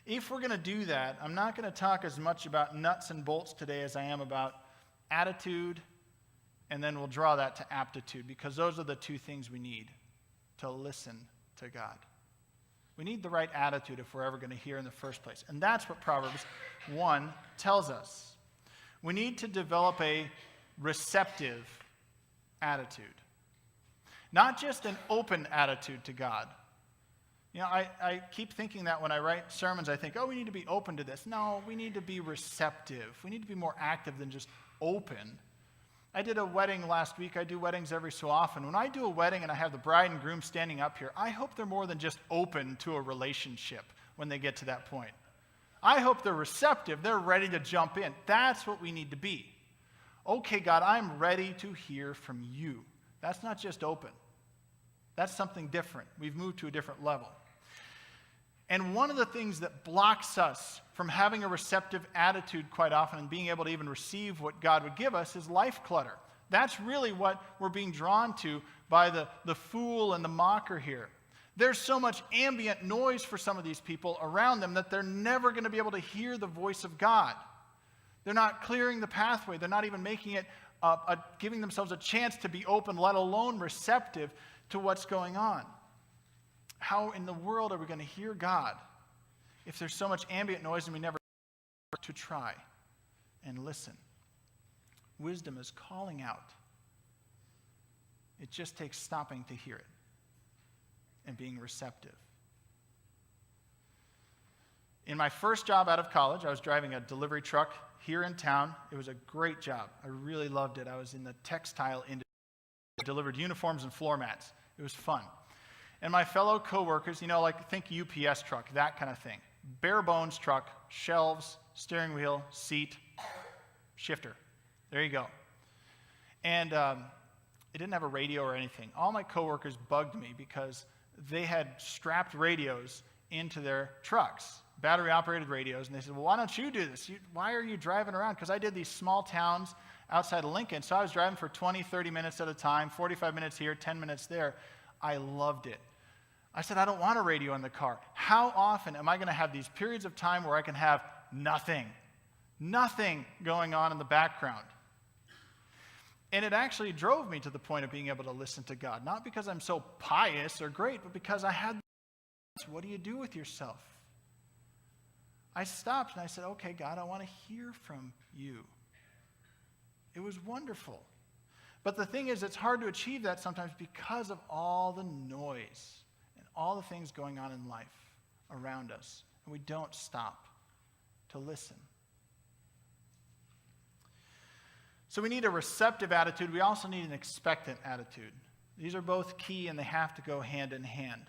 If we're going to do that, I'm not going to talk as much about nuts and bolts today as I am about attitude, and then we'll draw that to aptitude, because those are the two things we need to listen to God. We need the right attitude if we're ever going to hear in the first place. And that's what Proverbs 1 tells us. We need to develop a receptive attitude. Not just an open attitude to God. You know, I keep thinking that when I write sermons, I think, oh, we need to be open to this. No, we need to be receptive. We need to be more active than just open. I did a wedding last week. I do weddings every so often. When I do a wedding and I have the bride and groom standing up here, I hope they're more than just open to a relationship when they get to that point. I hope they're receptive. They're ready to jump in. That's what we need to be. Okay, God, I'm ready to hear from you. That's not just open. That's something different. We've moved to a different level. And one of the things that blocks us from having a receptive attitude quite often and being able to even receive what God would give us is life clutter. That's really what we're being drawn to by the fool and the mocker here. There's so much ambient noise for some of these people around them that they're never going to be able to hear the voice of God. They're not clearing the pathway. They're not even making it, giving themselves a chance to be open, let alone receptive to what's going on. How in the world are we going to hear God if there's so much ambient noise and we never to try and listen? Wisdom is calling out. It just takes stopping to hear it and being receptive. In my first job out of college, I was driving a delivery truck here in town. It was a great job. I really loved it. I was in the textile industry. I delivered uniforms and floor mats. It was fun. And my fellow coworkers, like think UPS truck, that kind of thing. Bare bones truck, shelves, steering wheel, seat, shifter. There you go. And it didn't have a radio or anything. All my coworkers bugged me because they had strapped radios into their trucks, battery-operated radios, and they said, well, why don't you do this? Why are you driving around? Because I did these small towns outside of Lincoln, so I was driving for 20, 30 minutes at a time, 45 minutes here, 10 minutes there. I loved it. I said, I don't want a radio in the car. How often am I going to have these periods of time where I can have nothing going on in the background? And it actually drove me to the point of being able to listen to God. Not because I'm so pious or great, but because I had, what do you do with yourself? I stopped and I said, okay, God, I want to hear from you. It was wonderful. But the thing is, it's hard to achieve that sometimes because of all the noise and all the things going on in life around us. And we don't stop to listen. So we need a receptive attitude. We also need an expectant attitude. These are both key and they have to go hand in hand.